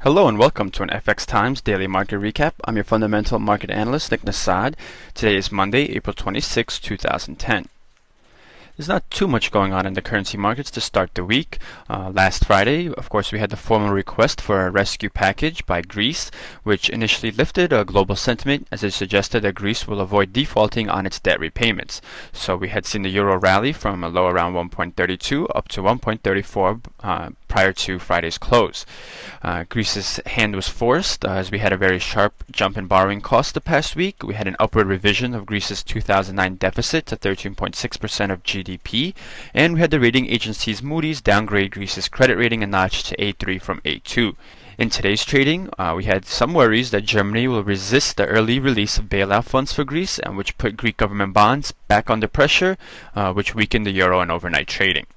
Hello and welcome to an FXTimes daily market recap. I'm your fundamental market analyst, Nick Nassad. Today is Monday, April 26, 2010. There's not too much going on in the currency markets to start the week. Last Friday, of course, we had the formal request for a rescue package by Greece, which initially lifted a global sentiment as it suggested that Greece will avoid defaulting on its debt repayments. So we had seen the euro rally from a low around 1.32 up to 1.34 prior to Friday's close. Greece's hand was forced as we had a very sharp jump in borrowing costs the past week. We had an upward revision of Greece's 2009 deficit to 13.6% of GDP, and we had the rating agencies Moody's downgrade Greece's credit rating a notch to A3 from A2. In today's trading, we had some worries that Germany will resist the early release of bailout funds for Greece, and which put Greek government bonds back under pressure, which weakened the euro and overnight trading.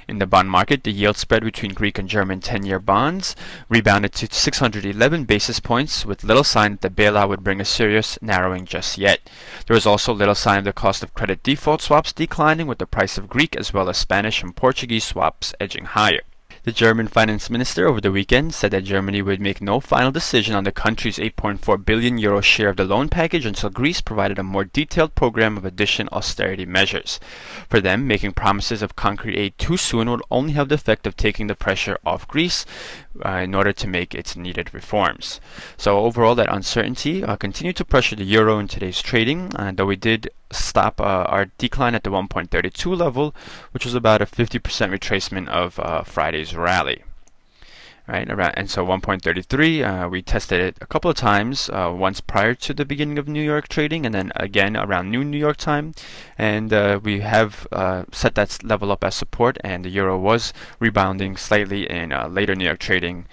In the bond market, the yield spread between Greek and German 10-year bonds rebounded to 611 basis points, with little sign that the bailout would bring a serious narrowing just yet. There was also little sign of the cost of credit default swaps declining, with the price of Greek as well as Spanish and Portuguese swaps edging higher. The German finance minister over the weekend said that Germany would make no final decision on the country's 8.4 billion euro share of the loan package until Greece provided a more detailed program of additional austerity measures. For them, making promises of concrete aid too soon would only have the effect of taking the pressure off Greece in order to make its needed reforms. So overall, that uncertainty continued to pressure the euro in today's trading, though we did stop our decline at the 1.32 level, which was about a 50% retracement of Friday's rally. Right, and so 1.33, we tested it a couple of times, once prior to the beginning of New York trading, and then again around noon New York time, and we have set that level up as support, and the euro was rebounding slightly in later New York trading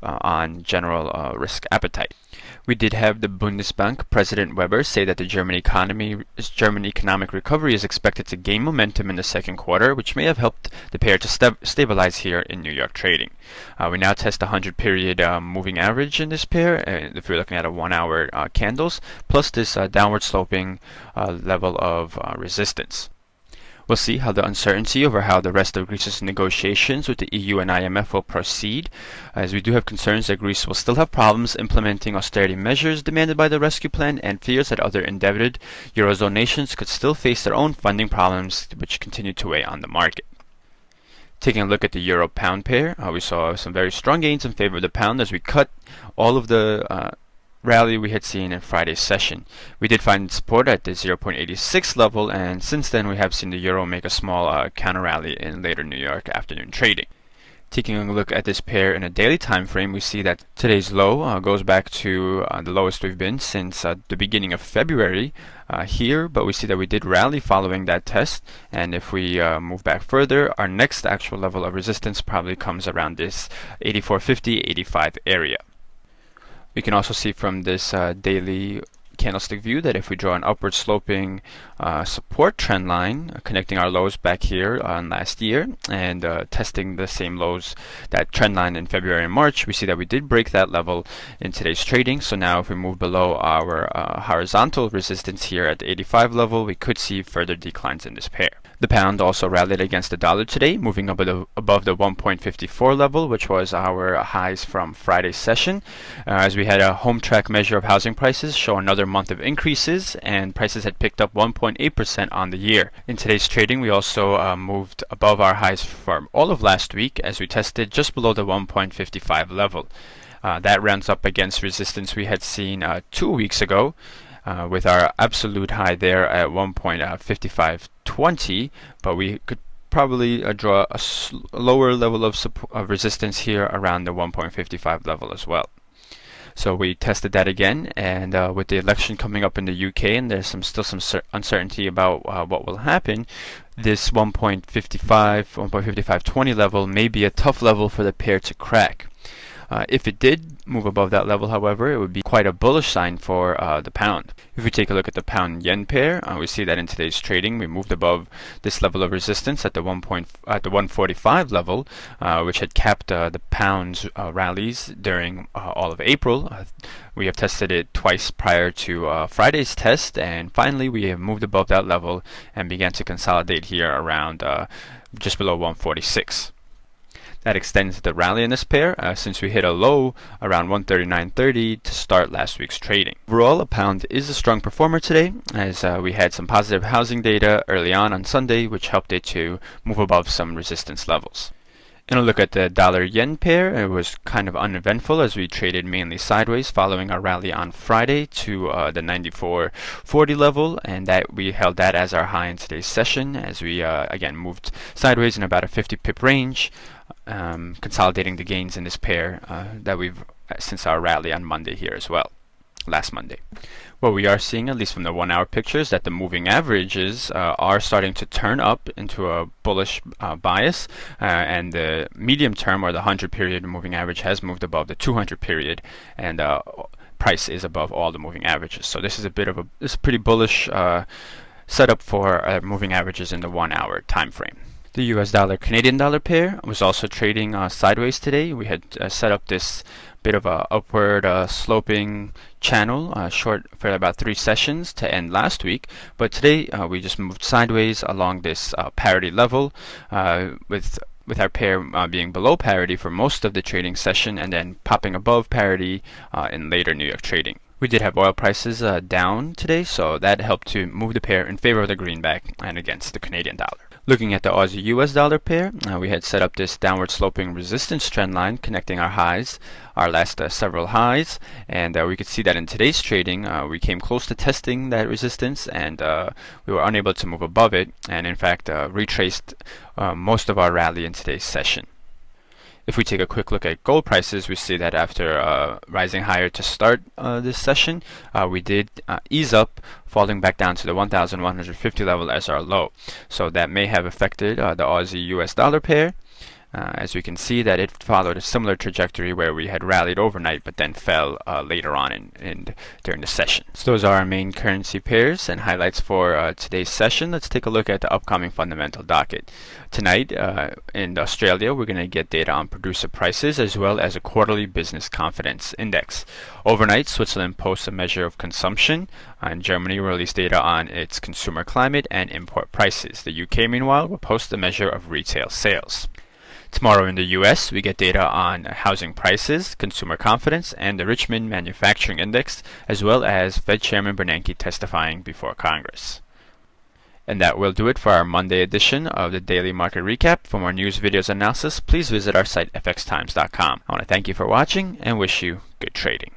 on general risk appetite. We did have the Bundesbank President Weber say that the German economic recovery is expected to gain momentum in the second quarter, which may have helped the pair to stabilize here in New York trading. We now test the 100-period moving average in this pair, if we're looking at a 1-hour candles, plus this downward sloping level of resistance. We'll see how the uncertainty over how the rest of Greece's negotiations with the EU and IMF will proceed, as we do have concerns that Greece will still have problems implementing austerity measures demanded by the rescue plan, and fears that other indebted Eurozone nations could still face their own funding problems, which continue to weigh on the market. Taking a look at the euro-pound pair, we saw some very strong gains in favor of the pound as we cut all of the rally we had seen in Friday's session. We did find support at the 0.86 level, and since then we have seen the euro make a small counter rally in later New York afternoon trading. Taking a look at this pair in a daily time frame, we see that today's low goes back to the lowest we've been since the beginning of February here, but we see that we did rally following that test, and if we move back further, our next actual level of resistance probably comes around this 84.50-85 area. We can also see from this daily candlestick view that if we draw an upward sloping support trend line connecting our lows back here on last year and testing the same lows, that trend line in February and March, we see that we did break that level in today's trading. So now if we move below our horizontal resistance here at the 85 level, we could see further declines in this pair. The pound also rallied against the dollar today, moving above the 1.54 level, which was our highs from Friday's session, as we had a home track measure of housing prices show another month of increases, and prices had picked up 1.8% on the year. In today's trading, we also moved above our highs from all of last week as we tested just below the 1.55 level. That rounds up against resistance we had seen 2 weeks ago, with our absolute high there at 1.5520, but we could probably draw a lower level of resistance here around the 1.55 level as well. So we tested that again, and with the election coming up in the UK, and there's still some uncertainty about what will happen, this 1.5520 level may be a tough level for the pair to crack. If it did move above that level, however, it would be quite a bullish sign for the pound. If we take a look at the pound-yen pair, we see that in today's trading we moved above this level of resistance at the 145 level, which had capped the pound's rallies during all of April. We have tested it twice prior to Friday's test, and finally we have moved above that level and began to consolidate here around just below 146. That extends the rally in this pair since we hit a low around 139.30 to start last week's trading. Overall, a pound is a strong performer today as we had some positive housing data early on Sunday, which helped it to move above some resistance levels. And a look at the dollar-yen pair, it was kind of uneventful as we traded mainly sideways following our rally on Friday to the 94.40 level, and that we held that as our high in today's session as we again moved sideways in about a 50 pip range, consolidating the gains in this pair that we've since our rally on Monday here as well, last Monday. What we are seeing, at least from the 1 hour pictures, that the moving averages are starting to turn up into a bullish bias, and the medium term or the 100 period moving average has moved above the 200 period, and price is above all the moving averages. So this is a pretty bullish setup for moving averages in the 1 hour time frame. The US dollar Canadian dollar pair was also trading sideways today. We had set up this bit of a upward sloping channel short for about 3 sessions to end last week, but today we just moved sideways along this parity level with our pair being below parity for most of the trading session and then popping above parity in later New York trading. We did have oil prices down today, so that helped to move the pair in favor of the greenback and against the Canadian dollar. Looking at the Aussie US dollar pair, we had set up this downward sloping resistance trend line connecting our highs, our last several highs, and we could see that in today's trading we came close to testing that resistance, and we were unable to move above it, and in fact retraced most of our rally in today's session. If we take a quick look at gold prices, we see that after rising higher to start this session, we did ease up, falling back down to the 1,150 level as our low. So that may have affected the Aussie US dollar pair. As we can see that it followed a similar trajectory where we had rallied overnight but then fell later on during the session. So those are our main currency pairs and highlights for today's session. Let's take a look at the upcoming fundamental docket. Tonight in Australia, we're going to get data on producer prices as well as a quarterly business confidence index. Overnight, Switzerland posts a measure of consumption, and Germany will release data on its consumer climate and import prices. The UK, meanwhile, will post a measure of retail sales. Tomorrow in the US, we get data on housing prices, consumer confidence, and the Richmond Manufacturing Index, as well as Fed Chairman Bernanke testifying before Congress. And that will do it for our Monday edition of the Daily Market Recap. For more news, videos, and analysis, please visit our site FXTimes.com. I want to thank you for watching and wish you good trading.